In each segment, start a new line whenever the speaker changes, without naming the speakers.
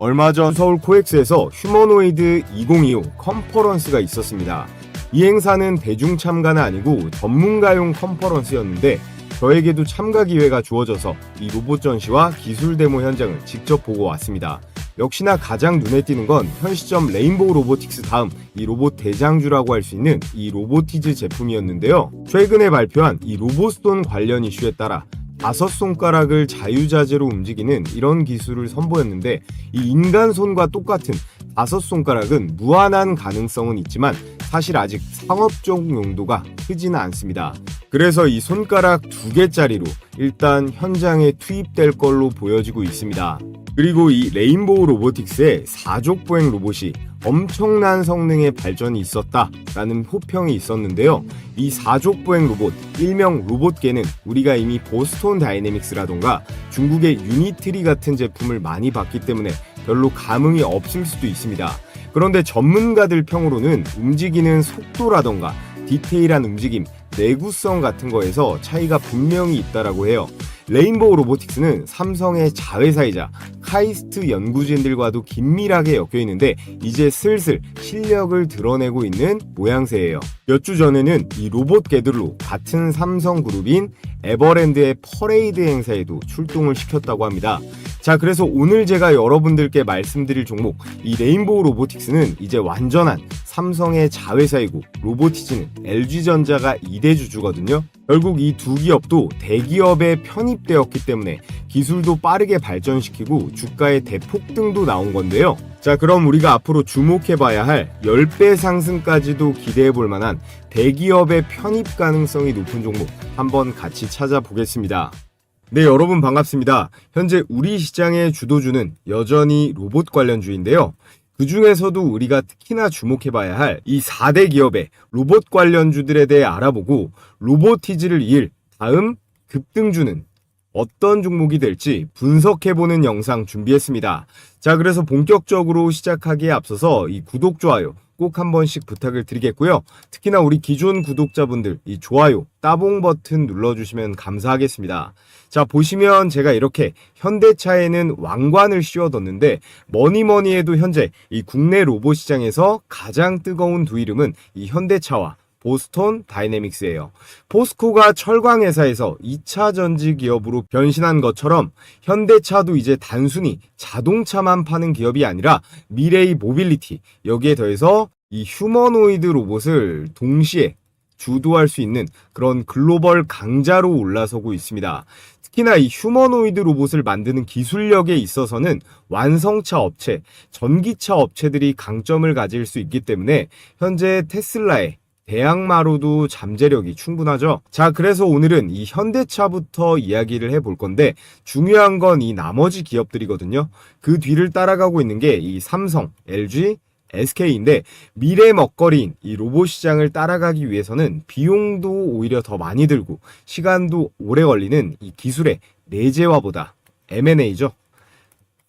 얼마 전 서울 코엑스에서 휴머노이드 2025 컨퍼런스가 있었습니다. 이 행사는 대중 참가는 아니고 전문가용 컨퍼런스였는데 저에게도 참가 기회가 주어져서 이 로봇 전시와 기술 데모 현장을 직접 보고 왔습니다. 역시나 가장 눈에 띄는 건 현 시점 레인보우 로보틱스 다음 이 로봇 대장주라고 할 수 있는 이 로보티즈 제품이었는데요. 최근에 발표한 이 로봇손 관련 이슈에 따라 5손가락을 자유자재로 움직이는 이런 기술을 선보였는데 이 인간 손과 똑같은 5손가락은 무한한 가능성은 있지만 사실 아직 상업적 용도가 크지는 않습니다. 그래서 이 손가락 2개짜리로 일단 현장에 투입될 걸로 보여지고 있습니다. 그리고 이 레인보우 로보틱스의 4족 보행 로봇이 엄청난 성능의 발전이 있었다라는 호평이 있었는데요. 이 4족 보행 로봇, 일명 로봇계는 우리가 이미 보스톤 다이내믹스라던가 중국의 유니트리 같은 제품을 많이 봤기 때문에 별로 감흥이 없을 수도 있습니다. 그런데 전문가들 평으로는 움직이는 속도라던가 디테일한 움직임, 내구성 같은 거에서 차이가 분명히 있다라고 해요. 레인보우 로보틱스는 삼성의 자회사이자 카이스트 연구진들과도 긴밀하게 엮여 있는데 이제 슬슬 실력을 드러내고 있는 모양새예요. 몇 주 전에는 이 로봇계들로 같은 삼성 그룹인 에버랜드의 퍼레이드 행사에도 출동을 시켰다고 합니다. 자, 그래서 오늘 제가 여러분들께 말씀드릴 종목 이 레인보우 로보틱스는 이제 완전한 삼성의 자회사이고 로보티즈는 LG전자가 2대 주주거든요. 결국 이 두 기업도 대기업에 편입되었기 때문에 기술도 빠르게 발전시키고 주가의 대폭등도 나온 건데요. 자, 그럼 우리가 앞으로 주목해봐야 할 10배 상승까지도 기대해볼 만한 대기업의 편입 가능성이 높은 종목 한번 같이 찾아보겠습니다. 네, 여러분 반갑습니다. 현재 우리 시장의 주도주는 여전히 로봇 관련주인데요. 그 중에서도 우리가 특히나 주목해봐야 할 이 4대 기업의 로봇 관련주들에 대해 알아보고 로보티즈를 이을 다음 급등주는 어떤 종목이 될지 분석해보는 영상 준비했습니다. 자, 그래서 본격적으로 시작하기에 앞서서 이 구독, 좋아요 꼭 한 번씩 부탁을 드리겠고요. 특히나 우리 기존 구독자분들 이 좋아요, 따봉 버튼 눌러주시면 감사하겠습니다. 자, 보시면 제가 이렇게 현대차에는 왕관을 씌워뒀는데 뭐니뭐니 해도 현재 이 국내 로봇 시장에서 가장 뜨거운 두 이름은 이 현대차와 보스톤 다이내믹스예요. 포스코가 철강 회사에서 2차 전지 기업으로 변신한 것처럼 현대차도 이제 단순히 자동차만 파는 기업이 아니라 미래의 모빌리티, 여기에 더해서 이 휴머노이드 로봇을 동시에 주도할 수 있는 그런 글로벌 강자로 올라서고 있습니다. 특히나 이 휴머노이드 로봇을 만드는 기술력에 있어서는 완성차 업체, 전기차 업체들이 강점을 가질 수 있기 때문에 현재 테슬라의 대항마로도 잠재력이 충분하죠. 자, 그래서 오늘은 이 현대차부터 이야기를 해볼 건데 중요한 건 이 나머지 기업들이거든요. 그 뒤를 따라가고 있는 게 이 삼성, LG, SK인데 미래 먹거리인 이 로봇 시장을 따라가기 위해서는 비용도 오히려 더 많이 들고 시간도 오래 걸리는 이 기술의 내재화보다 M&A죠.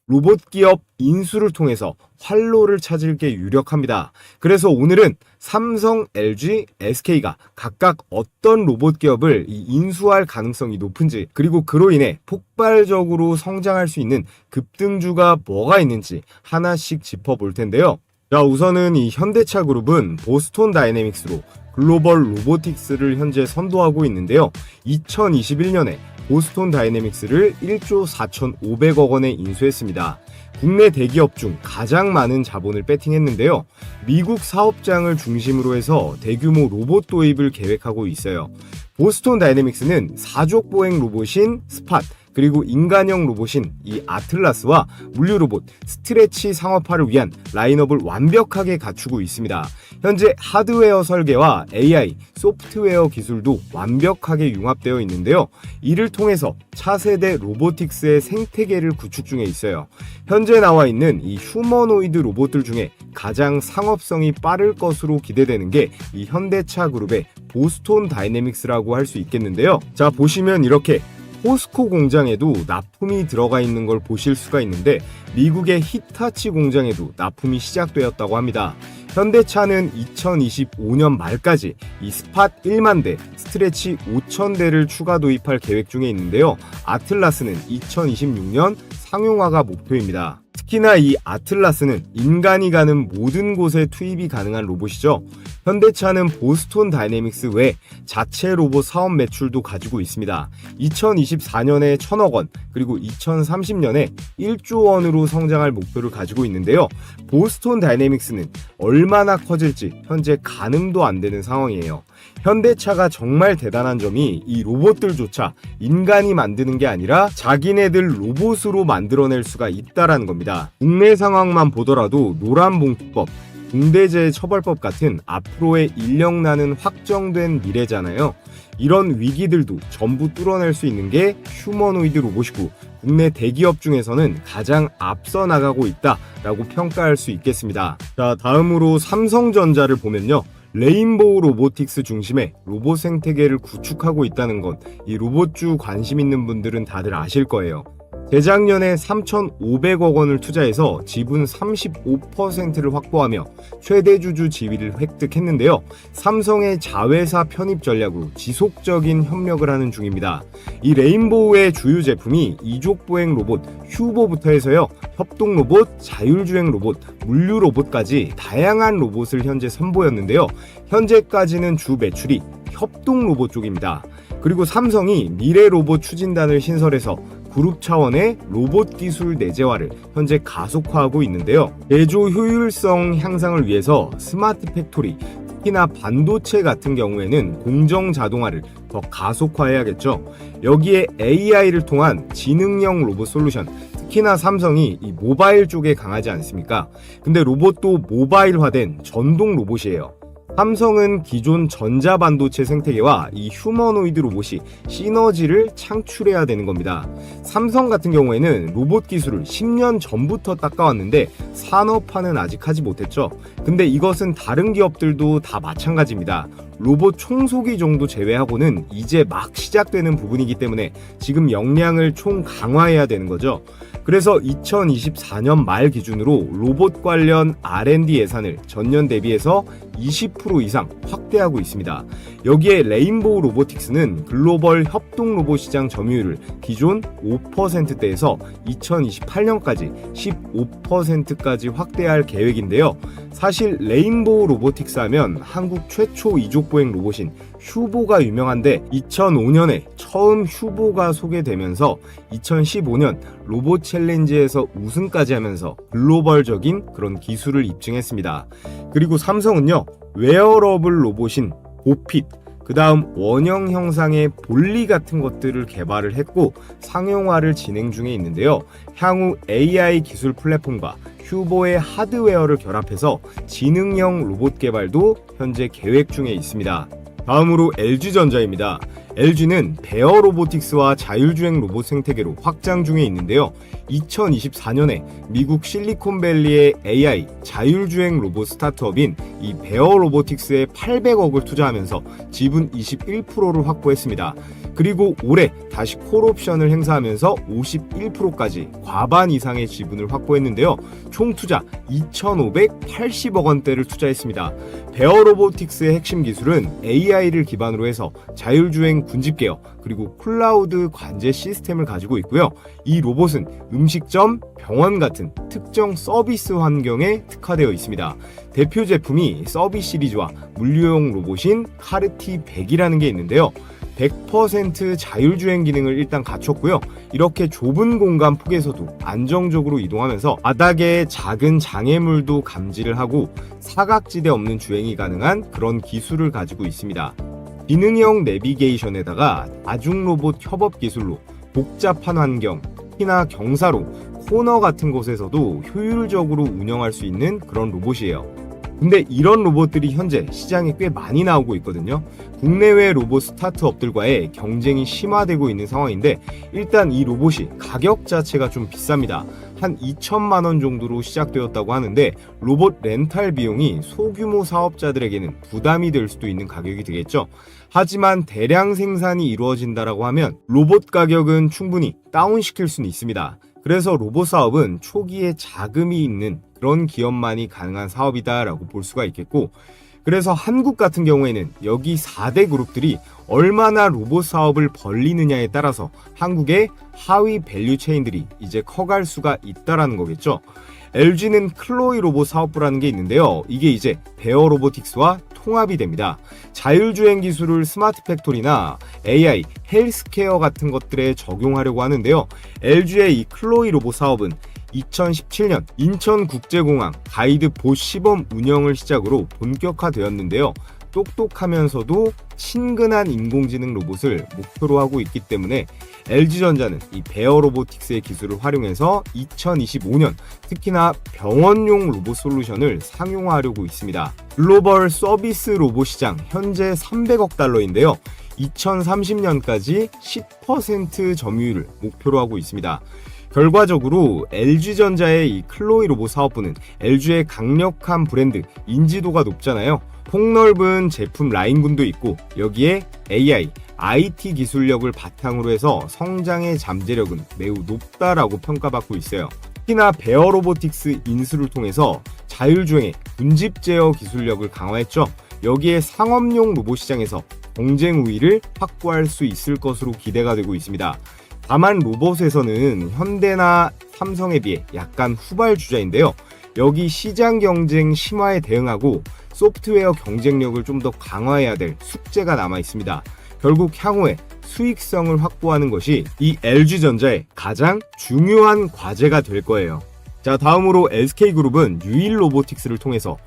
로봇 기업 인수를 통해서 활로를 찾을 게 유력합니다. 그래서 오늘은 삼성, LG, SK가 각각 어떤 로봇 기업을 인수할 가능성이 높은지, 그리고 그로 인해 폭발적으로 성장할 수 있는 급등주가 뭐가 있는지 하나씩 짚어볼 텐데요. 자, 우선은 이 현대차 그룹은 보스톤 다이내믹스로 글로벌 로보틱스를 현재 선도하고 있는데요. 2021년에 보스톤 다이내믹스를 1조 4,500억 원에 인수했습니다. 국내 대기업 중 가장 많은 자본을 배팅했는데요. 미국 사업장을 중심으로 해서 대규모 로봇 도입을 계획하고 있어요. 보스톤 다이내믹스는 4족 보행 로봇인 스팟, 그리고 인간형 로봇인 이 아틀라스와 물류 로봇 스트레치 상업화를 위한 라인업을 완벽하게 갖추고 있습니다. 현재 하드웨어 설계와 AI, 소프트웨어 기술도 완벽하게 융합되어 있는데요. 이를 통해서 차세대 로보틱스의 생태계를 구축 중에 있어요. 현재 나와 있는 이 휴머노이드 로봇들 중에 가장 상업성이 빠를 것으로 기대되는 게 이 현대차 그룹의 보스톤 다이내믹스라고 할 수 있겠는데요. 자, 보시면 이렇게 포스코 공장에도 납품이 들어가 있는 걸 보실 수가 있는데 미국의 히타치 공장에도 납품이 시작되었다고 합니다. 현대차는 2025년 말까지 이 스팟 1만 대, 스트레치 5천 대를 추가 도입할 계획 중에 있는데요. 아틀라스는 2026년 상용화가 목표입니다. 특히 특히나 이 아틀라스는 인간이 가는 모든 곳에 투입이 가능한 로봇이죠. 현대차는 보스톤 다이내믹스 외 자체 로봇 사업 매출도 가지고 있습니다. 2024년에 1,000억 원, 그리고 2030년에 1조 원으로 성장할 목표를 가지고 있는데요. 보스톤 다이내믹스는 얼마나 커질지 현재 가늠도 안 되는 상황이에요. 현대차가 정말 대단한 점이 이 로봇들조차 인간이 만드는 게 아니라 자기네들 로봇으로 만들어낼 수가 있다라는 겁니다. 국내 상황만 보더라도 노란봉투법, 중대재해처벌법 같은 앞으로의 인력난은 확정된 미래잖아요. 이런 위기들도 전부 뚫어낼 수 있는 게 휴머노이드 로봇이고 국내 대기업 중에서는 가장 앞서 나가고 있다라고 평가할 수 있겠습니다. 자, 다음으로 삼성전자를 보면요. 레인보우 로보틱스 중심의 로봇 생태계를 구축하고 있다는 것, 이 로봇주 관심 있는 분들은 다들 아실 거예요. 재작년에 3,500억 원을 투자해서 지분 35%를 확보하며 최대 주주 지위를 획득했는데요. 삼성의 자회사 편입 전략으로 지속적인 협력을 하는 중입니다. 이 레인보우의 주요 제품이 이족보행 로봇 휴보부터 해서요. 협동 로봇, 자율주행 로봇, 물류 로봇까지 다양한 로봇을 현재 선보였는데요. 현재까지는 주 매출이 협동 로봇 쪽입니다. 그리고 삼성이 미래 로봇 추진단을 신설해서 그룹 차원의 로봇 기술 내재화를 현재 가속화하고 있는데요. 제조 효율성 향상을 위해서 스마트 팩토리, 특히나 반도체 같은 경우에는 공정 자동화를 더 가속화해야겠죠. 여기에 AI를 통한 지능형 로봇 솔루션, 특히나 삼성이 이 모바일 쪽에 강하지 않습니까? 근데 로봇도 모바일화된 전동 로봇이에요. 삼성은 기존 전자반도체 생태계와 이 휴머노이드 로봇이 시너지를 창출해야 되는 겁니다. 삼성 같은 경우에는 로봇 기술을 10년 전부터 닦아왔는데 산업화는 아직 하지 못했죠. 근데 이것은 다른 기업들도 다 마찬가지입니다. 로봇 청소기 정도 제외하고는 이제 막 시작되는 부분이기 때문에 지금 역량을 총 강화해야 되는 거죠. 그래서 2024년 말 기준으로 로봇 관련 R&D 예산을 전년 대비해서 20% 이상 확대하고 있습니다. 여기에 레인보우 로보틱스는 글로벌 협동 로봇 시장 점유율을 기존 5%대에서 2028년까지 15%까지 확대할 계획인데요. 사실 레인보우 로보틱스 하면 한국 최초 이족보행 로봇인 휴보가 유명한데 2005년에 처음 휴보가 소개되면서 2015년 로봇 챌린지에서 우승까지 하면서 글로벌적인 그런 기술을 입증했습니다. 그리고 삼성은요, 웨어러블 로봇인 보핏, 그 다음 원형 형상의 볼리 같은 것들을 개발을 했고 상용화를 진행 중에 있는데요. 향후 AI 기술 플랫폼과 휴보의 하드웨어를 결합해서 지능형 로봇 개발도 현재 계획 중에 있습니다. 다음으로 LG전자입니다. LG는 베어 로보틱스와 자율주행 로봇 생태계로 확장 중에 있는데요. 2024년에 미국 실리콘밸리의 AI 자율주행 로봇 스타트업인 이 베어 로보틱스에 800억을 투자하면서 지분 21%를 확보했습니다. 그리고 올해 다시 콜옵션을 행사하면서 51%까지 과반 이상의 지분을 확보했는데요. 총 투자 2,580억 원대를 투자했습니다. 베어 로보틱스의 핵심 기술은 AI를 기반으로 해서 자율주행 군집계어 그리고 클라우드 관제 시스템을 가지고 있고요. 이 로봇은 음식점, 병원 같은 특정 서비스 환경에 특화되어 있습니다. 대표 제품이 서비스 시리즈와 물류용 로봇인 카르티 100이라는 게 있는데요. 100% 자율주행 기능을 일단 갖췄고요. 이렇게 좁은 공간 폭에서도 안정적으로 이동하면서 바닥에 작은 장애물도 감지를 하고 사각지대 없는 주행이 가능한 그런 기술을 가지고 있습니다. 기능형 내비게이션에다가 다중 로봇 협업 기술로 복잡한 환경, 특히나 경사로, 코너 같은 곳에서도 효율적으로 운영할 수 있는 그런 로봇이에요. 근데 이런 로봇들이 현재 시장에 꽤 많이 나오고 있거든요. 국내외 로봇 스타트업들과의 경쟁이 심화되고 있는 상황인데 일단 이 로봇이 가격 자체가 좀 비쌉니다. 한 2천만 원 정도로 시작되었다고 하는데 로봇 렌탈 비용이 소규모 사업자들에게는 부담이 될 수도 있는 가격이 되겠죠. 하지만 대량 생산이 이루어진다라고 하면 로봇 가격은 충분히 다운시킬 수는 있습니다. 그래서 로봇 사업은 초기에 자금이 있는 그런 기업만이 가능한 사업이다라고 볼 수가 있겠고, 그래서 한국 같은 경우에는 여기 4대 그룹들이 얼마나 로봇 사업을 벌리느냐에 따라서 한국의 하위 밸류 체인들이 이제 커갈 수가 있다라는 거겠죠. LG는 클로이 로봇 사업부라는 게 있는데요. 이게 이제 베어 로보틱스와 통합이 됩니다. 자율주행 기술을 스마트 팩토리나 AI, 헬스케어 같은 것들에 적용하려고 하는데요. LG의 이 클로이 로봇 사업은 2017년 인천국제공항 가이드 보 시범 운영을 시작으로 본격화되었는데요. 똑똑하면서도 친근한 인공지능 로봇을 목표로 하고 있기 때문에 LG전자는 이 베어 로보틱스의 기술을 활용해서 2025년 특히나 병원용 로봇 솔루션을 상용화하려고 있습니다. 글로벌 서비스 로봇 시장 현재 300억 달러인데요. 2030년까지 10% 점유율을 목표로 하고 있습니다. 결과적으로 LG전자의 이 클로이 로봇 사업부는 LG의 강력한 브랜드 인지도가 높잖아요. 폭넓은 제품 라인군도 있고 여기에 AI, IT 기술력을 바탕으로 해서 성장의 잠재력은 매우 높다라고 평가받고 있어요. 특히나 베어 로보틱스 인수를 통해서 자율주행의 분집 제어 기술력을 강화했죠. 여기에 상업용 로봇 시장에서 경쟁 우위를 확보할 수 있을 것으로 기대가 되고 있습니다. 다만 로봇에서는 현대나 삼성에 비해 약간 후발주자인데요. 여기 시장 경쟁 심화에 대응하고 소프트웨어 경쟁력을 좀 더 강화해야 될 숙제가 남아 있습니다. 결국 향후에 수익성을 확보하는 것이 이 LG전자의 가장 중요한 과제가 될 거예요. 자, 다음으로 SK그룹은 유일 로보틱스를 통해서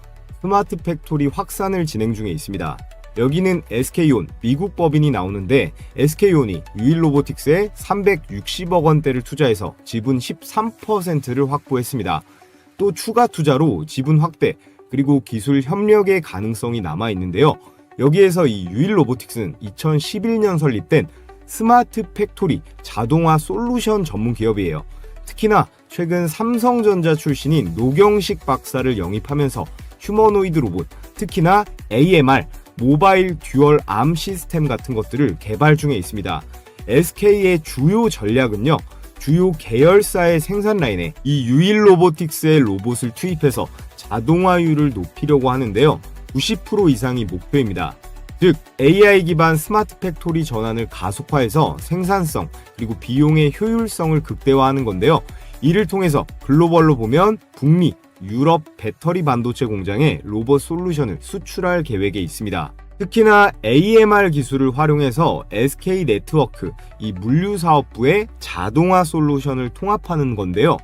스마트 팩토리 확산을 진행 중에 있습니다. 여기는 SK온 미국 법인이 나오는데 SK온이 유일 로보틱스에 360억 원대를 투자해서 지분 13%를 확보했습니다. 또 추가 투자로 지분 확대 그리고 기술 협력의 가능성이 남아 있는데요. 여기에서 이 유일 로보틱스는 2011년 설립된 스마트 팩토리 자동화 솔루션 전문 기업이에요. 특히나 최근 삼성전자 출신인 노경식 박사를 영입하면서 휴머노이드 로봇, 특히나 AMR, 모바일 듀얼 암 시스템 같은 것들을 개발 중에 있습니다. SK의 주요 전략은요. 주요 계열사의 생산 라인에 이 유일 로보틱스의 로봇을 투입해서 자동화율을 높이려고 하는데요. 90% 이상이 목표입니다. 즉 AI 기반 스마트 팩토리 전환을 가속화해서 생산성 그리고 비용의 효율성을 극대화하는 건데요. 이를 통해서 글로벌로 보면 북미, 유럽 배터리 반도체 공장에 로봇 솔루션을 수출할 계획에 있습니다. 특히나 AMR 기술을 활용해서 SK 네트워크, 이 물류사업부의 자동화 솔루션을 통합하는 건데요.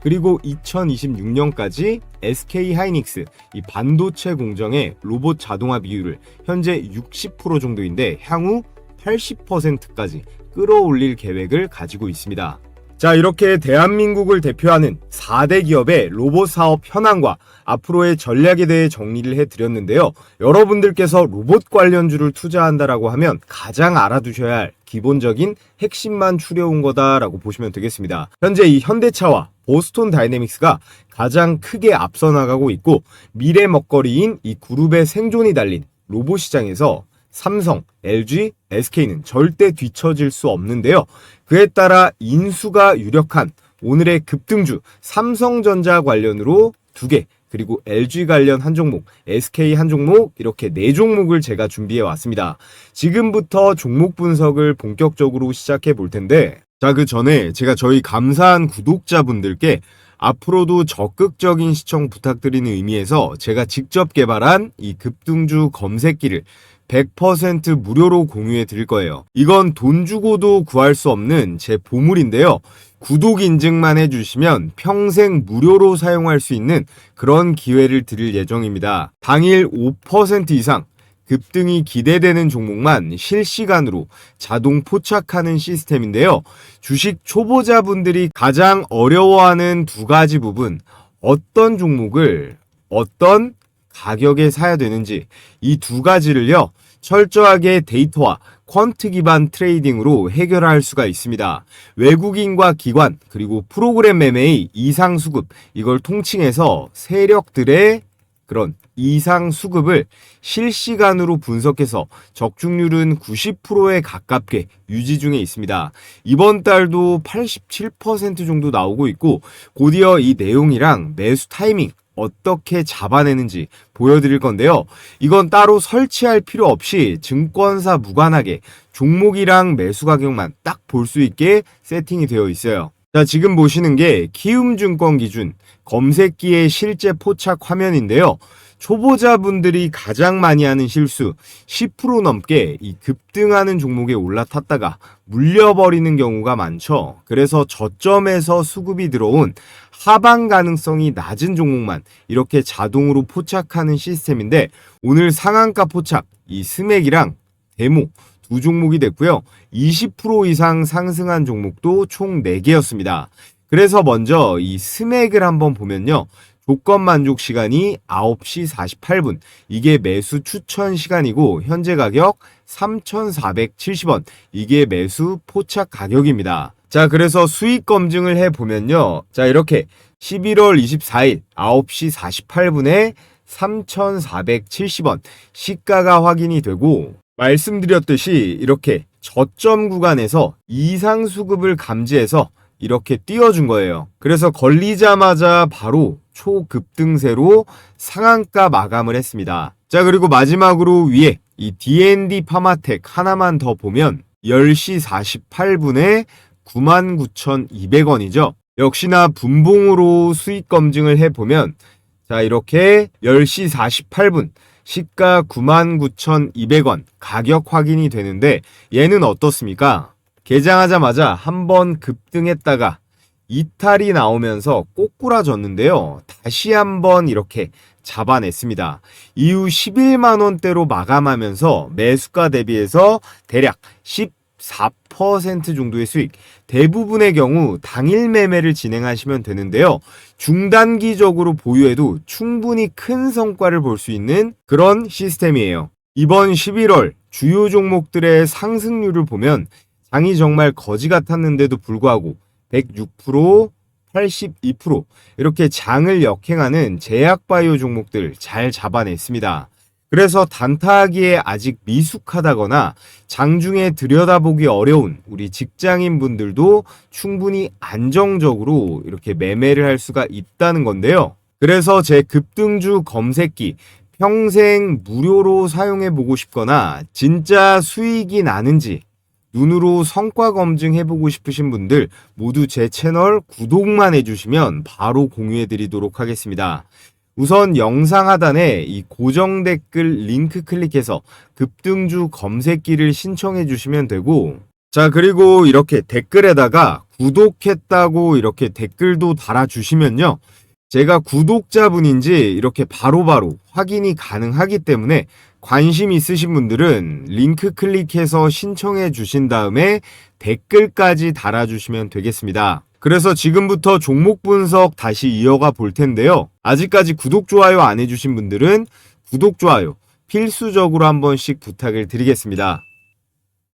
그리고 2026년까지 SK 하이닉스, 이 반도체 공정의 로봇 자동화 비율을 현재 60% 정도인데 향후 80%까지 끌어올릴 계획을 가지고 있습니다. 자, 이렇게 대한민국을 대표하는 4대 기업의 로봇 사업 현황과 앞으로의 전략에 대해 정리를 해드렸는데요. 여러분들께서 로봇 관련주를 투자한다라고 하면 가장 알아두셔야 할 기본적인 핵심만 추려온 거다라고 보시면 되겠습니다. 현재 이 현대차와 보스톤 다이내믹스가 가장 크게 앞서 나가고 있고 미래 먹거리인 이 그룹의 생존이 달린 로봇 시장에서 삼성, LG, SK는 절대 뒤처질 수 없는데요. 그에 따라 인수가 유력한 오늘의 급등주 삼성전자 관련으로 2개, 그리고 LG 관련 한 종목, SK 한 종목, 이렇게 4종목을 제가 준비해 왔습니다. 지금부터 종목 분석을 본격적으로 시작해 볼 텐데, 자, 그 전에 제가 저희 감사한 구독자분들께 앞으로도 적극적인 시청 부탁드리는 의미에서 제가 직접 개발한 이 급등주 검색기를 100% 무료로 공유해 드릴 거예요. 이건 돈 주고도 구할 수 없는 제 보물인데요. 구독 인증만 해주시면 평생 무료로 사용할 수 있는 그런 기회를 드릴 예정입니다. 당일 5% 이상 급등이 기대되는 종목만 실시간으로 자동 포착하는 시스템인데요. 주식 초보자분들이 가장 어려워하는 2가지 부분, 어떤 종목을 어떤 가격에 사야 되는지, 이 2가지를요 철저하게 데이터와 퀀트 기반 트레이딩으로 해결할 수가 있습니다. 외국인과 기관 그리고 프로그램 매매의 이상 수급, 이걸 통칭해서 세력들의 그런 이상 수급을 실시간으로 분석해서 적중률은 90%에 가깝게 유지 중에 있습니다. 이번 달도 87% 정도 나오고 있고 곧이어 이 내용이랑 매수 타이밍 어떻게 잡아내는지 보여드릴 건데요. 이건 따로 설치할 필요 없이 증권사 무관하게 종목이랑 매수 가격만 딱 볼 수 있게 세팅이 되어 있어요. 자, 지금 보시는 게 키움증권 기준 검색기의 실제 포착 화면인데요. 초보자분들이 가장 많이 하는 실수 10% 넘게 이 급등하는 종목에 올라탔다가 물려버리는 경우가 많죠. 그래서 저점에서 수급이 들어온 하방 가능성이 낮은 종목만 이렇게 자동으로 포착하는 시스템인데, 오늘 상한가 포착 이 스맥이랑 데모 두 종목이 됐고요. 20% 이상 상승한 종목도 총 4개였습니다. 그래서 먼저 이 스맥을 한번 보면요. 조건 만족 시간이 9시 48분. 이게 매수 추천 시간이고 현재 가격 3,470원. 이게 매수 포착 가격입니다. 자, 그래서 수익 검증을 해보면요. 자, 이렇게 11월 24일 9시 48분에 3,470원 시가가 확인이 되고, 말씀드렸듯이 이렇게 저점 구간에서 이상 수급을 감지해서 이렇게 띄워준 거예요. 그래서 걸리자마자 바로 초급등세로 상한가 마감을 했습니다. 자, 그리고 마지막으로 위에 이 D&D 파마텍 하나만 더 보면 10시 48분에 99,200원이죠. 역시나 분봉으로 수익 검증을 해보면, 자, 이렇게 10시 48분 시가 99,200원 가격 확인이 되는데, 얘는 어떻습니까? 개장하자마자 한번 급등했다가 이탈이 나오면서 꼬꾸라졌는데요. 다시 한번 이렇게 잡아냈습니다. 이후 11만원대로 마감하면서 매수가 대비해서 대략 14% 정도의 수익, 대부분의 경우 당일 매매를 진행하시면 되는데요. 중단기적으로 보유해도 충분히 큰 성과를 볼 수 있는 그런 시스템이에요. 이번 11월 주요 종목들의 상승률을 보면 장이 정말 거지 같았는데도 불구하고 106%, 82% 이렇게 장을 역행하는 제약바이오 종목들 잘 잡아냈습니다. 그래서 단타하기에 아직 미숙하다거나 장중에 들여다보기 어려운 우리 직장인 분들도 충분히 안정적으로 이렇게 매매를 할 수가 있다는 건데요. 그래서 제 급등주 검색기 평생 무료로 사용해 보고 싶거나 진짜 수익이 나는지 눈으로 성과 검증해보고 싶으신 분들 모두 제 채널 구독만 해주시면 바로 공유해드리도록 하겠습니다. 우선 영상 하단에 이 고정 댓글 링크 클릭해서 급등주 검색기를 신청해주시면 되고, 자, 그리고 이렇게 댓글에다가 구독했다고 이렇게 댓글도 달아주시면요. 제가 구독자분인지 이렇게 바로바로 확인이 가능하기 때문에 관심 있으신 분들은 링크 클릭해서 신청해 주신 다음에 댓글까지 달아주시면 되겠습니다. 그래서 지금부터 종목 분석 다시 이어가 볼 텐데요. 아직까지 구독, 좋아요 안 해주신 분들은 구독, 좋아요 필수적으로 한 번씩 부탁을 드리겠습니다.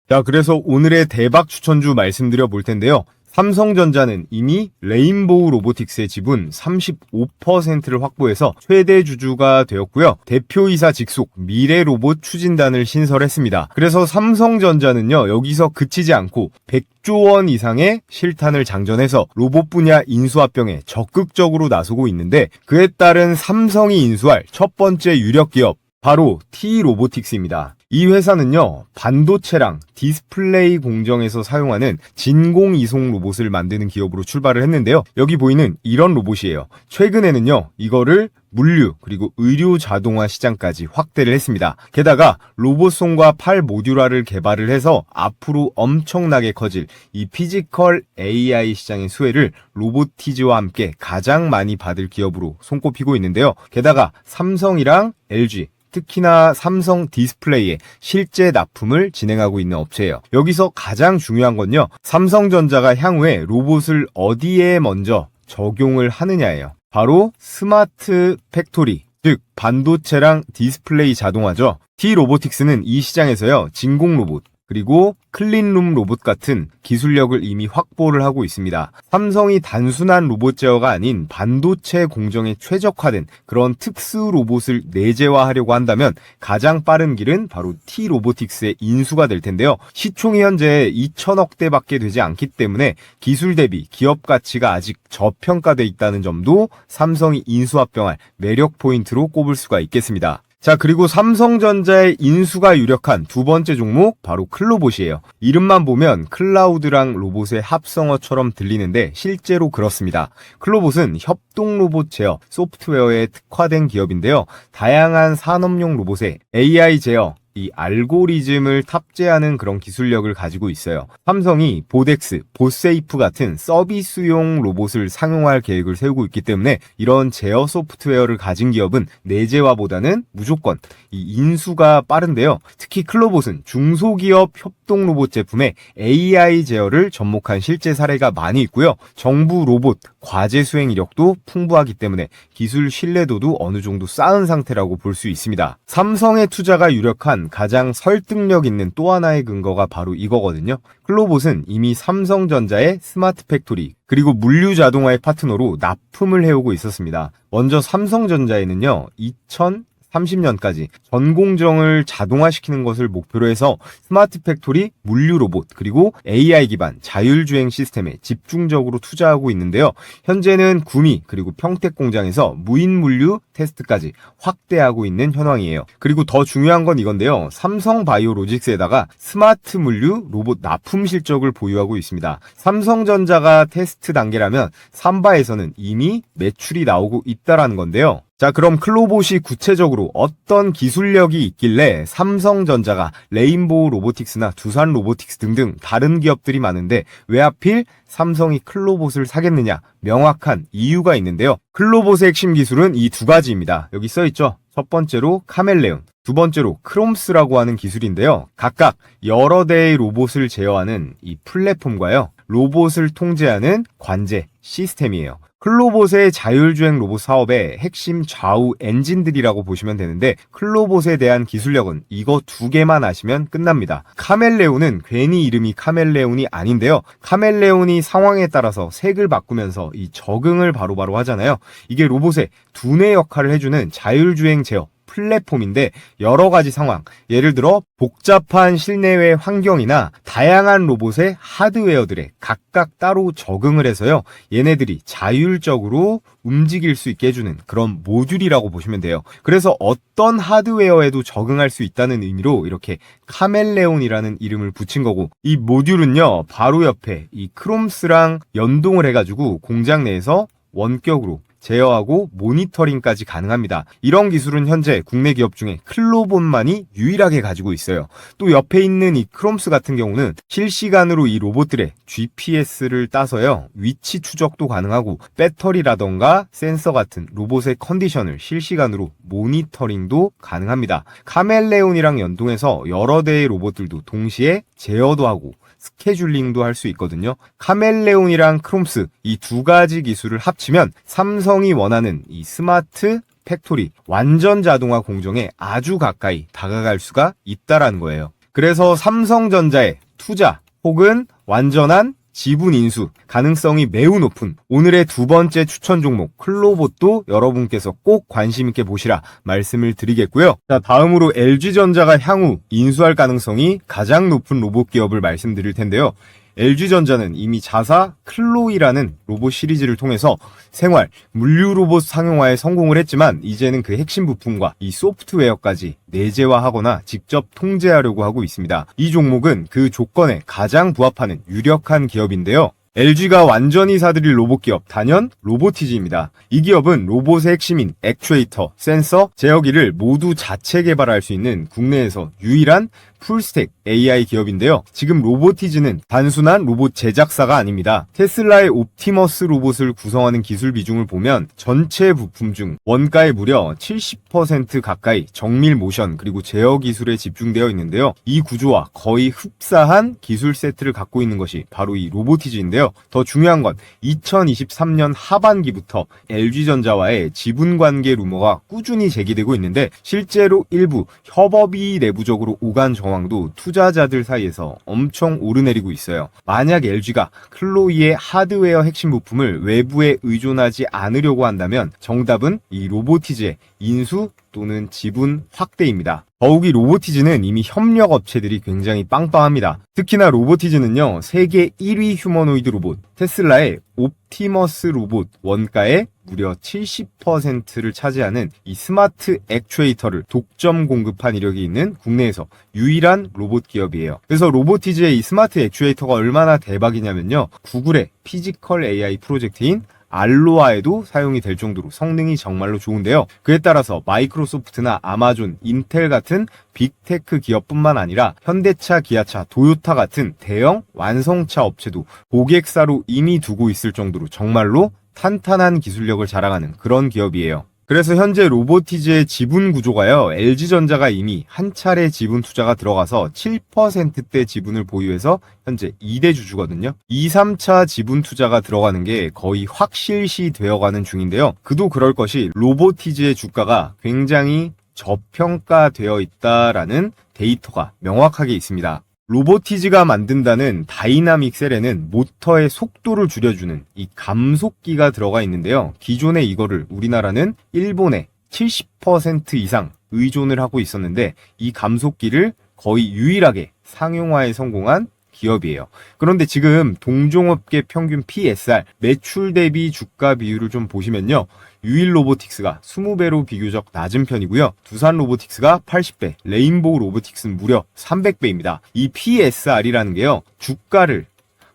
자, 그래서 오늘의 대박 추천주 말씀드려 볼 텐데요. 삼성전자는 이미 레인보우 로보틱스의 지분 35%를 확보해서 최대 주주가 되었고요. 대표이사 직속 미래로봇 추진단을 신설했습니다. 그래서 삼성전자는요, 여기서 그치지 않고 100조 원 이상의 실탄을 장전해서 로봇 분야 인수합병에 적극적으로 나서고 있는데, 그에 따른 삼성이 인수할 첫 번째 유력 기업 바로 T-로보틱스입니다. 이 회사는요, 반도체랑 디스플레이 공정에서 사용하는 진공 이송 로봇을 만드는 기업으로 출발을 했는데요. 여기 보이는 이런 로봇이에요. 최근에는요, 이거를 물류 그리고 의료 자동화 시장까지 확대를 했습니다. 게다가 로봇손과 팔 모듈화를 개발을 해서 앞으로 엄청나게 커질 이 피지컬 AI 시장의 수혜를 로보티즈와 함께 가장 많이 받을 기업으로 손꼽히고 있는데요. 게다가 삼성이랑 LG, 특히나 삼성 디스플레이에 실제 납품을 진행하고 있는 업체예요. 여기서 가장 중요한 건요, 삼성전자가 향후에 로봇을 어디에 먼저 적용을 하느냐예요. 바로 스마트 팩토리, 즉 반도체랑 디스플레이 자동화죠. T-로보틱스는 이 시장에서요, 진공 로봇 그리고 클린룸 로봇 같은 기술력을 이미 확보를 하고 있습니다. 삼성이 단순한 로봇 제어가 아닌 반도체 공정에 최적화된 그런 특수 로봇을 내재화하려고 한다면 가장 빠른 길은 바로 T-로보틱스의 인수가 될 텐데요. 시총이 현재 2천억대밖에 되지 않기 때문에 기술 대비 기업 가치가 아직 저평가돼 있다는 점도 삼성이 인수합병할 매력 포인트로 꼽을 수가 있겠습니다. 자, 그리고 삼성전자의 인수가 유력한 두 번째 종목 바로 클로봇이에요. 이름만 보면 클라우드랑 로봇의 합성어처럼 들리는데 실제로 그렇습니다. 클로봇은 협동 로봇 제어 소프트웨어에 특화된 기업인데요. 다양한 산업용 로봇에 AI 제어 이 알고리즘을 탑재하는 그런 기술력을 가지고 있어요. 삼성이 보덱스, 보세이프 같은 서비스용 로봇을 상용화할 계획을 세우고 있기 때문에 이런 제어 소프트웨어를 가진 기업은 내재화보다는 무조건 이 인수가 빠른데요. 특히 클로봇은 중소기업 협동 로봇 제품에 AI 제어를 접목한 실제 사례가 많이 있고요. 정부 로봇 과제 수행 이력도 풍부하기 때문에 기술 신뢰도도 어느 정도 쌓은 상태라고 볼 수 있습니다. 삼성의 투자가 유력한 가장 설득력 있는 또 하나의 근거가 바로 이거거든요. 클로봇은 이미 삼성전자의 스마트 팩토리 그리고 물류 자동화의 파트너로 납품을 해오고 있었습니다. 먼저 삼성전자에는요 2030년까지 전 공정을 자동화시키는 것을 목표로 해서 스마트 팩토리, 물류 로봇, 그리고 AI 기반 자율주행 시스템에 집중적으로 투자하고 있는데요. 현재는 구미 그리고 평택 공장에서 무인 물류 테스트까지 확대하고 있는 현황이에요. 그리고 더 중요한 건 이건데요. 삼성바이오로직스에다가 스마트 물류 로봇 납품 실적을 보유하고 있습니다. 삼성전자가 테스트 단계라면 삼바에서는 이미 매출이 나오고 있다라는 건데요. 자, 그럼 클로봇이 구체적으로 어떤 기술력이 있길래 삼성전자가 레인보우 로보틱스나 두산 로보틱스 등등 다른 기업들이 많은데 왜 하필 삼성이 클로봇을 사겠느냐? 명확한 이유가 있는데요. 클로봇의 핵심 기술은 이 두 가지입니다. 여기 써있죠? 첫 번째로 카멜레온, 두 번째로 크롬스라고 하는 기술인데요. 각각 여러 대의 로봇을 제어하는 이 플랫폼과요. 로봇을 통제하는 관제, 시스템이에요. 클로봇의 자율주행 로봇 사업의 핵심 좌우 엔진들이라고 보시면 되는데 클로봇에 대한 기술력은 이거 두 개만 아시면 끝납니다. 카멜레온은 괜히 이름이 카멜레온이 아닌데요. 카멜레온이 상황에 따라서 색을 바꾸면서 이 적응을 바로바로 하잖아요. 이게 로봇의 두뇌 역할을 해주는 자율주행 제어 플랫폼인데 여러 가지 상황, 예를 들어 복잡한 실내외 환경이나 다양한 로봇의 하드웨어들에 각각 따로 적응을 해서요. 얘네들이 자율적으로 움직일 수 있게 해주는 그런 모듈이라고 보시면 돼요. 그래서 어떤 하드웨어에도 적응할 수 있다는 의미로 이렇게 카멜레온이라는 이름을 붙인 거고 이 모듈은요. 바로 옆에 이 크롬스랑 연동을 해가지고 공장 내에서 원격으로 제어하고 모니터링까지 가능합니다. 이런 기술은 현재 국내 기업 중에 클로봇만이 유일하게 가지고 있어요. 또 옆에 있는 이 크롬스 같은 경우는 실시간으로 이 로봇들의 GPS를 따서요. 위치 추적도 가능하고 배터리라던가 센서 같은 로봇의 컨디션을 실시간으로 모니터링도 가능합니다. 카멜레온이랑 연동해서 여러 대의 로봇들도 동시에 제어도 하고 스케줄링도 할 수 있거든요. 카멜레온이랑 크롬스 이 두 가지 기술을 합치면 삼성이 원하는 이 스마트 팩토리 완전 자동화 공정에 아주 가까이 다가갈 수가 있다라는 거예요. 그래서 삼성전자의 투자 혹은 완전한 지분 인수 가능성이 매우 높은 오늘의 두 번째 추천 종목 클로봇도 여러분께서 꼭 관심 있게 보시라 말씀을 드리겠고요. 자, 다음으로 LG전자가 향후 인수할 가능성이 가장 높은 로봇 기업을 말씀드릴 텐데요. LG전자는 이미 자사 클로이라는 로봇 시리즈를 통해서 생활, 물류 로봇 상용화에 성공을 했지만 이제는 그 핵심 부품과 이 소프트웨어까지 내재화하거나 직접 통제하려고 하고 있습니다. 이 종목은 그 조건에 가장 부합하는 유력한 기업인데요. LG가 완전히 사들일 로봇 기업 단연 로보티지입니다. 이 기업은 로봇의 핵심인 액추에이터, 센서, 제어기를 모두 자체 개발할 수 있는 국내에서 유일한 풀스택 AI 기업인데요. 지금 로보티즈는 단순한 로봇 제작사가 아닙니다. 테슬라의 옵티머스 로봇을 구성하는 기술 비중을 보면 전체 부품 중 원가의 무려 70% 가까이 정밀 모션 그리고 제어 기술에 집중되어 있는데요. 이 구조와 거의 흡사한 기술 세트를 갖고 있는 것이 바로 이 로보티즈인데요. 더 중요한 건 2023년 하반기부터 LG전자와의 지분 관계 루머가 꾸준히 제기되고 있는데 실제로 일부 협업이 내부적으로 오간 정황 상황도 투자자들 사이에서 엄청 오르내리고 있어요. 만약 LG가 클로이의 하드웨어 핵심 부품을 외부에 의존하지 않으려고 한다면 정답은 이 로보티즈의 인수 또는 지분 확대입니다. 더욱이 로보티즈는 이미 협력 업체들이 굉장히 빵빵합니다. 특히나 로보티즈는요, 세계 1위 휴머노이드 로봇 테슬라의 옵티머스 로봇 원가의 무려 70%를 차지하는 이 스마트 액추에이터를 독점 공급한 이력이 있는 국내에서 유일한 로봇 기업이에요. 그래서 로보티즈의 이 스마트 액추에이터가 얼마나 대박이냐면요, 구글의 피지컬 AI 프로젝트인 알로아에도 사용이 될 정도로 성능이 정말로 좋은데요. 그에 따라서 마이크로소프트나 아마존, 인텔 같은 빅테크 기업뿐만 아니라 현대차, 기아차, 도요타 같은 대형 완성차 업체도 고객사로 이미 두고 있을 정도로 정말로 탄탄한 기술력을 자랑하는 그런 기업이에요. 그래서 현재 로보티즈의 지분 구조가요, LG전자가 이미 한 차례 지분 투자가 들어가서 7%대 지분을 보유해서 현재 2대 주주거든요. 2, 3차 지분 투자가 들어가는 게 거의 확실시 되어가는 중인데요. 그도 그럴 것이 로보티즈의 주가가 굉장히 저평가되어 있다라는 데이터가 명확하게 있습니다. 로보티즈가 만든다는 다이나믹 셀에는 모터의 속도를 줄여주는 이 감속기가 들어가 있는데요. 기존에 이거를 우리나라는 일본에 70% 이상 의존을 하고 있었는데 이 감속기를 거의 유일하게 상용화에 성공한 기업이에요. 그런데 지금 동종업계 평균 PSR, 매출 대비 주가 비율을 좀 보시면요, 유일 로보틱스가 20배로 비교적 낮은 편이고요. 두산 로보틱스가 80배, 레인보우 로보틱스는 무려 300배입니다. 이 PSR이라는 게요, 주가를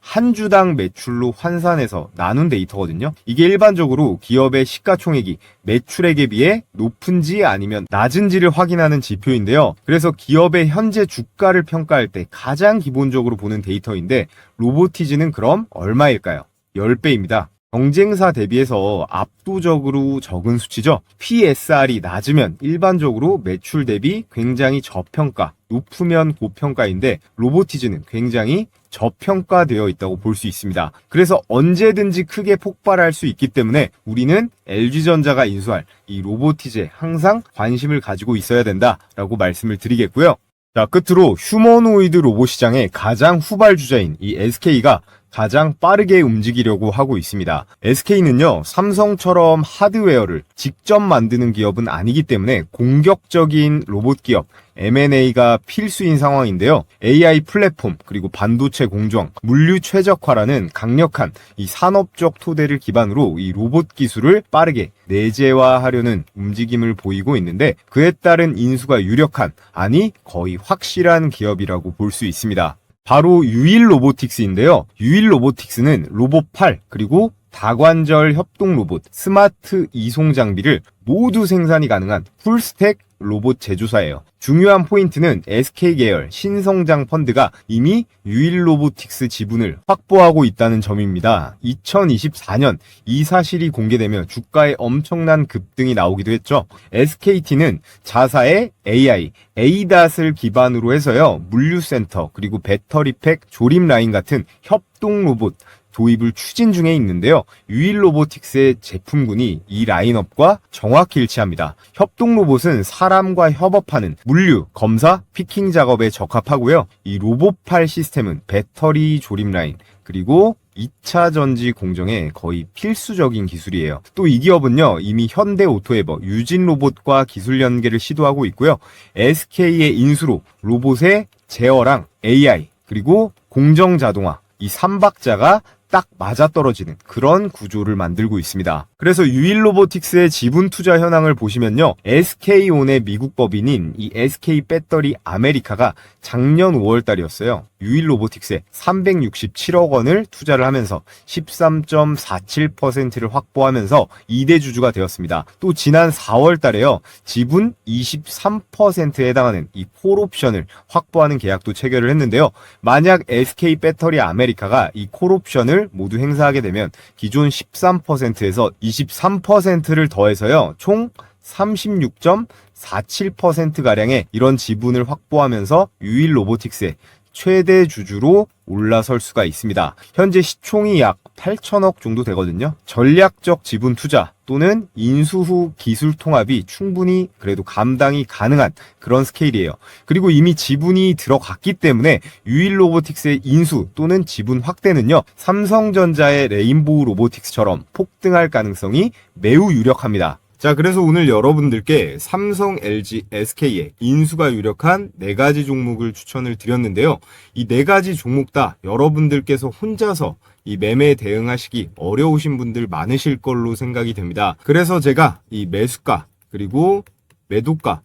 한 주당 매출로 환산해서 나눈 데이터거든요. 이게 일반적으로 기업의 시가총액이 매출액에 비해 높은지 아니면 낮은지를 확인하는 지표인데요. 그래서 기업의 현재 주가를 평가할 때 가장 기본적으로 보는 데이터인데, 로보티즈는 그럼 얼마일까요? 10배입니다. 경쟁사 대비해서 압도적으로 적은 수치죠. PSR이 낮으면 일반적으로 매출 대비 굉장히 저평가, 높으면 고평가인데 로보티즈는 굉장히 저평가되어 있다고 볼 수 있습니다. 그래서 언제든지 크게 폭발할 수 있기 때문에 우리는 LG전자가 인수할 이 로보티즈에 항상 관심을 가지고 있어야 된다라고 말씀을 드리겠고요. 자, 끝으로 휴머노이드 로봇 시장의 가장 후발주자인 이 SK가 가장 빠르게 움직이려고 하고 있습니다. SK는요, 삼성처럼 하드웨어를 직접 만드는 기업은 아니기 때문에 공격적인 로봇 기업 M&A가 필수인 상황인데요. AI 플랫폼, 그리고 반도체 공정, 물류 최적화라는 강력한 이 산업적 토대를 기반으로 이 로봇 기술을 빠르게 내재화하려는 움직임을 보이고 있는데, 그에 따른 인수가 유력한, 아니 거의 확실한 기업이라고 볼 수 있습니다. 바로 유일 로보틱스인데요. 유일 로보틱스는 로봇8 그리고 다관절 협동 로봇, 스마트 이송 장비를 모두 생산이 가능한 풀스택 로봇 제조사예요. 중요한 포인트는 SK 계열 신성장 펀드가 이미 유일 로보틱스 지분을 확보하고 있다는 점입니다. 2024년 이 사실이 공개되며 주가에 엄청난 급등이 나오기도 했죠. SKT는 자사의 AI, ADAS을 기반으로 해서요, 물류센터 그리고 배터리팩 조립 라인 같은 협동 로봇 도입을 추진 중에 있는데요. 유일 로보틱스의 제품군이 이 라인업과 정확히 일치합니다. 협동 로봇은 사람과 협업하는 물류, 검사, 피킹 작업에 적합하고요. 이 로봇팔 시스템은 배터리 조립 라인, 그리고 2차 전지 공정에 거의 필수적인 기술이에요. 또 이 기업은요, 이미 현대 오토에버, 유진 로봇과 기술 연계를 시도하고 있고요. SK의 인수로 로봇의 제어랑 AI, 그리고 공정 자동화, 이 3박자가 딱 맞아떨어지는 그런 구조를 만들고 있습니다. 그래서 유일 로보틱스의 지분 투자 현황을 보시면요, SK온의 미국 법인인 이 SK 배터리 아메리카가 작년 5월달이었어요. 유일 로보틱스에 367억 원을 투자를 하면서 13.47%를 확보하면서 2대 주주가 되었습니다. 또 지난 4월달에요, 지분 23%에 해당하는 이 콜옵션을 확보하는 계약도 체결을 했는데요. 만약 SK 배터리 아메리카가 이 콜옵션을 모두 행사하게 되면 기존 13%에서 23%를 더해서요, 총 36.47%가량의 이런 지분을 확보하면서 유일 로보틱스에 최대 주주로 올라설 수가 있습니다. 현재 시총이 약 8천억 정도 되거든요. 전략적 지분 투자 또는 인수 후 기술 통합이 충분히 그래도 감당이 가능한 그런 스케일이에요. 그리고 이미 지분이 들어갔기 때문에 유일 로보틱스의 인수 또는 지분 확대는요, 삼성전자의 레인보우 로보틱스처럼 폭등할 가능성이 매우 유력합니다. 자, 그래서 오늘 여러분들께 삼성, LG, SK의 인수가 유력한 4가지 종목을 추천을 드렸는데요. 이 4가지 종목 다 여러분들께서 혼자서 이 매매에 대응하시기 어려우신 분들 많으실 걸로 생각이 됩니다. 그래서 제가 이 매수가 그리고 매도가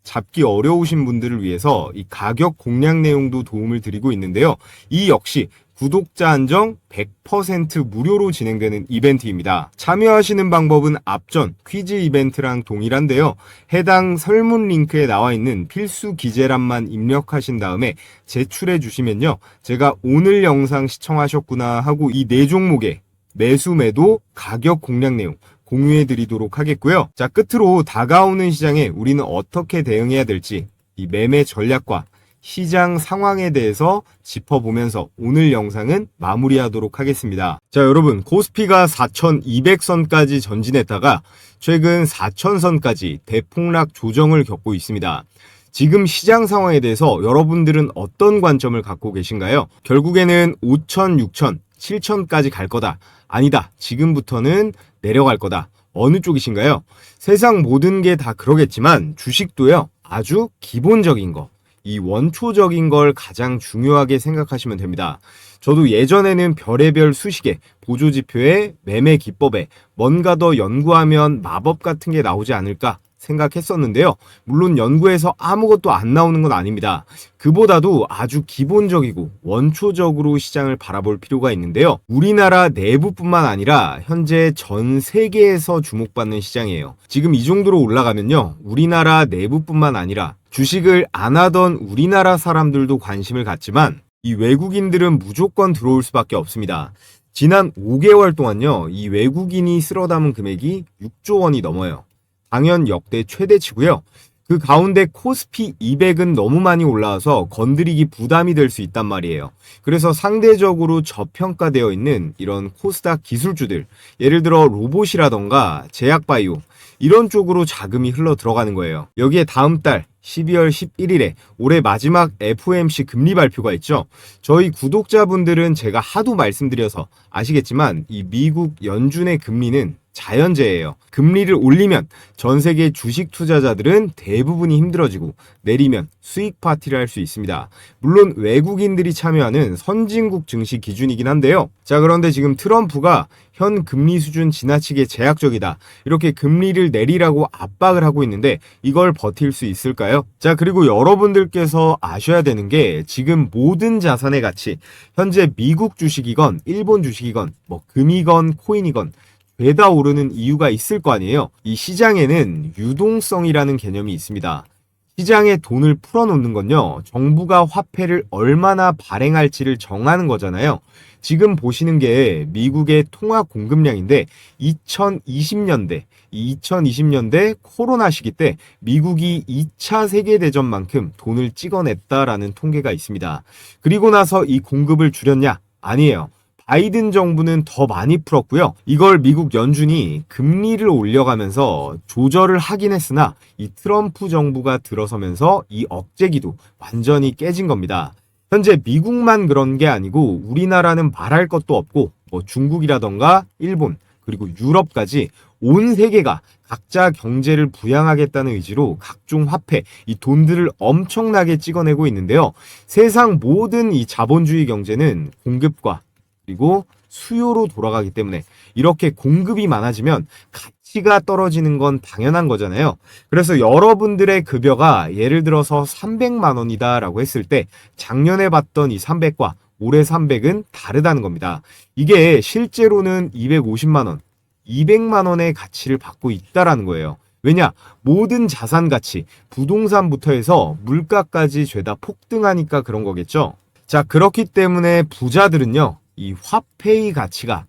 잡기 어려우신 분들을 위해서 이 가격 공략 내용도 도움을 드리고 있는데요. 이 역시 구독자 한정 100% 무료로 진행되는 이벤트입니다. 참여하시는 방법은 앞전 퀴즈 이벤트랑 동일한데요. 해당 설문 링크에 나와 있는 필수 기재란만 입력하신 다음에 제출해 주시면요, 제가 오늘 영상 시청하셨구나 하고 이 4종목의 매수 매도 가격 공략 내용 공유해 드리도록 하겠고요. 자, 끝으로 다가오는 시장에 우리는 어떻게 대응해야 될지 이 매매 전략과 시장 상황에 대해서 짚어보면서 오늘 영상은 마무리하도록 하겠습니다. 자, 여러분, 코스피가 4,200선까지 전진했다가 최근 4,000선까지 대폭락 조정을 겪고 있습니다. 지금 시장 상황에 대해서 여러분들은 어떤 관점을 갖고 계신가요? 결국에는 5,000, 6,000, 7,000까지 갈 거다. 아니다. 지금부터는 내려갈 거다. 어느 쪽이신가요? 세상 모든 게 다 그러겠지만 주식도요, 아주 기본적인 거, 이 원초적인 걸 가장 중요하게 생각하시면 됩니다. 저도 예전에는 별의별 수식에, 보조지표에, 매매 기법에 뭔가 더 연구하면 마법 같은 게 나오지 않을까 생각했었는데요. 물론 연구에서 아무것도 안 나오는 건 아닙니다. 그보다도 아주 기본적이고 원초적으로 시장을 바라볼 필요가 있는데요. 우리나라 내부뿐만 아니라 현재 전 세계에서 주목받는 시장이에요. 지금 이 정도로 올라가면요, 우리나라 내부뿐만 아니라 주식을 안 하던 우리나라 사람들도 관심을 갖지만 이 외국인들은 무조건 들어올 수밖에 없습니다. 지난 5개월 동안요, 이 외국인이 쓸어 담은 금액이 6조 원이 넘어요. 당연 역대 최대치고요. 그 가운데 코스피 200은 너무 많이 올라와서 건드리기 부담이 될 수 있단 말이에요. 그래서 상대적으로 저평가되어 있는 이런 코스닥 기술주들, 예를 들어 로봇이라던가 제약바이오, 이런 쪽으로 자금이 흘러 들어가는 거예요. 여기에 다음 달 12월 11일에 올해 마지막 FOMC 금리 발표가 있죠. 저희 구독자분들은 제가 하도 말씀드려서 아시겠지만 이 미국 연준의 금리는 자연재해예요. 금리를 올리면 전 세계 주식 투자자들은 대부분이 힘들어지고 내리면 수익 파티를 할 수 있습니다. 물론 외국인들이 참여하는 선진국 증시 기준이긴 한데요. 자, 그런데 지금 트럼프가 현 금리 수준 지나치게 제약적이다, 이렇게 금리를 내리라고 압박을 하고 있는데 이걸 버틸 수 있을까요? 자, 그리고 여러분들께서 아셔야 되는 게 지금 모든 자산의 가치, 현재 미국 주식이건 일본 주식이건 뭐 금이건 코인이건 죄다 오르는 이유가 있을 거 아니에요. 이 시장에는 유동성이라는 개념이 있습니다. 시장에 돈을 풀어놓는 건요, 정부가 화폐를 얼마나 발행할지를 정하는 거잖아요. 지금 보시는 게 미국의 통화 공급량인데 2020년대 코로나 시기 때 미국이 2차 세계대전만큼 돈을 찍어냈다라는 통계가 있습니다. 그리고 나서 이 공급을 줄였냐? 아니에요. 바이든 정부는 더 많이 풀었고요. 이걸 미국 연준이 금리를 올려가면서 조절을 하긴 했으나 이 트럼프 정부가 들어서면서 이 억제기도 완전히 깨진 겁니다. 현재 미국만 그런 게 아니고 우리나라는 말할 것도 없고 뭐 중국이라던가 일본 그리고 유럽까지 온 세계가 각자 경제를 부양하겠다는 의지로 각종 화폐, 이 돈들을 엄청나게 찍어내고 있는데요. 세상 모든 이 자본주의 경제는 공급과 그리고 수요로 돌아가기 때문에 이렇게 공급이 많아지면 가치가 떨어지는 건 당연한 거잖아요. 그래서 여러분들의 급여가 예를 들어서 300만 원이다 라고 했을 때 작년에 봤던 이 300과 올해 300은 다르다는 겁니다. 이게 실제로는 250만 원, 200만 원의 가치를 받고 있다라는 거예요. 왜냐? 모든 자산 가치, 부동산부터 해서 물가까지 죄다 폭등하니까 그런 거겠죠. 자, 그렇기 때문에 부자들은요, 이 화폐의 가치가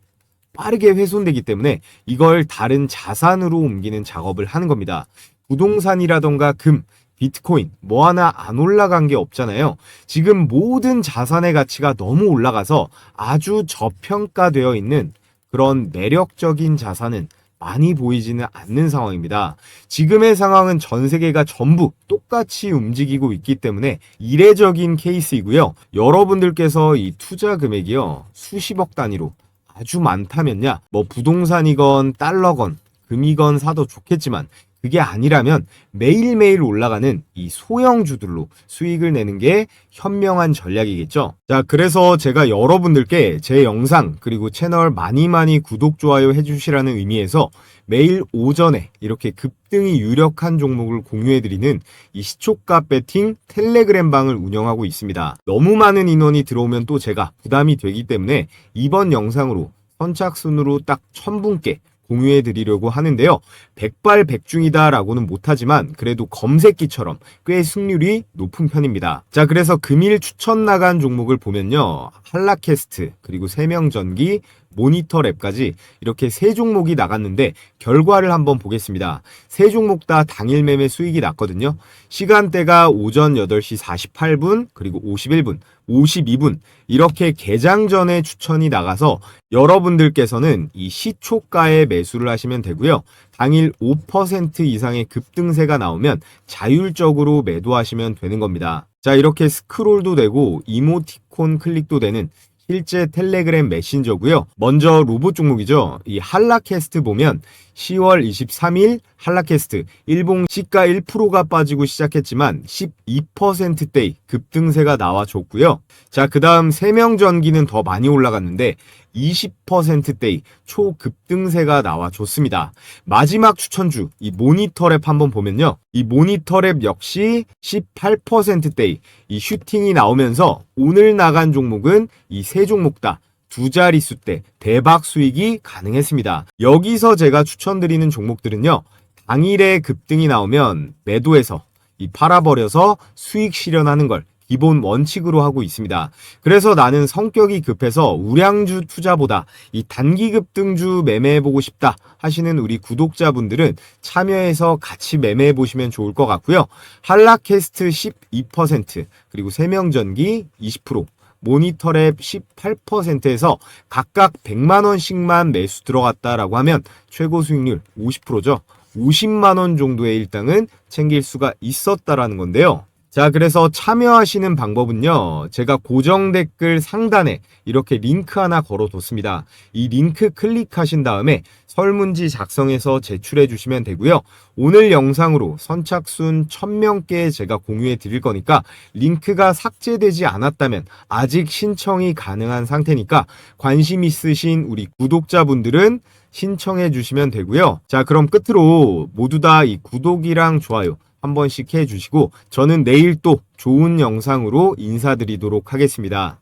빠르게 훼손되기 때문에 이걸 다른 자산으로 옮기는 작업을 하는 겁니다. 부동산이라던가 금, 비트코인 뭐 하나 안 올라간 게 없잖아요. 지금 모든 자산의 가치가 너무 올라가서 아주 저평가되어 있는 그런 매력적인 자산은 많이 보이지는 않는 상황입니다. 지금의 상황은 전 세계가 전부 똑같이 움직이고 있기 때문에 이례적인 케이스이고요. 여러분들께서 이 투자 금액이요, 수십억 단위로 아주 많다면야 뭐 부동산이건 달러건 금이건 사도 좋겠지만, 그게 아니라면 매일매일 올라가는 이 소형주들로 수익을 내는 게 현명한 전략이겠죠. 자, 그래서 제가 여러분들께 제 영상 그리고 채널 많이 구독, 좋아요 해주시라는 의미에서 매일 오전에 이렇게 급등이 유력한 종목을 공유해드리는 이 시초가 배팅 텔레그램 방을 운영하고 있습니다. 너무 많은 인원이 들어오면 또 제가 부담이 되기 때문에 이번 영상으로 선착순으로 딱 1000분께 공유해 드리려고 하는데요. 백발백중이다 라고는 못하지만 그래도 검색기처럼 꽤 승률이 높은 편입니다. 자, 그래서 금일 추천 나간 종목을 보면요, 한라캐스트, 그리고 세명전기, 모니터랩까지 이렇게 세 종목이 나갔는데 결과를 한번 보겠습니다. 세 종목 다 당일 매매 수익이 났거든요. 시간대가 오전 8시 48분, 그리고 51분, 52분 이렇게 개장 전에 추천이 나가서 여러분들께서는 이 시초가에 매수를 하시면 되고요. 당일 5% 이상의 급등세가 나오면 자율적으로 매도하시면 되는 겁니다. 자, 이렇게 스크롤도 되고 이모티콘 클릭도 되는 실제 텔레그램 메신저고요. 먼저 로봇 종목이죠. 이 한라캐스트 보면 10월 23일 한라캐스트 일봉 시가 1%가 빠지고 시작했지만 12%대의 급등세가 나와줬고요. 자, 그 다음 세명전기는 더 많이 올라갔는데 20%대의 초급등세가 나와줬습니다. 마지막 추천주 이 모니터랩 한번 보면요, 이 모니터랩 역시 18%대의 이 슈팅이 나오면서 오늘 나간 종목은 이 세 종목 다 두 자릿수 대 대박 수익이 가능했습니다. 여기서 제가 추천드리는 종목들은요, 당일에 급등이 나오면 매도해서 이 팔아버려서 수익 실현하는 걸 기본 원칙으로 하고 있습니다. 그래서 나는 성격이 급해서 우량주 투자보다 이 단기 급등주 매매해보고 싶다 하시는 우리 구독자분들은 참여해서 같이 매매해보시면 좋을 것 같고요. 한라캐스트 12%, 그리고 세명전기 20%, 모니터랩 18%에서 각각 100만원씩만 매수 들어갔다라고 하면 최고 수익률 50%죠. 50만원 정도의 일당은 챙길 수가 있었다라는 건데요. 자, 그래서 참여하시는 방법은요, 제가 고정 댓글 상단에 이렇게 링크 하나 걸어뒀습니다. 이 링크 클릭하신 다음에 설문지 작성해서 제출해 주시면 되고요. 오늘 영상으로 선착순 1000명께 제가 공유해 드릴 거니까 링크가 삭제되지 않았다면 아직 신청이 가능한 상태니까 관심 있으신 우리 구독자분들은 신청해 주시면 되고요. 자, 그럼 끝으로 모두 다 이 구독이랑 좋아요 한 번씩 해주시고 저는 내일 또 좋은 영상으로 인사드리도록 하겠습니다.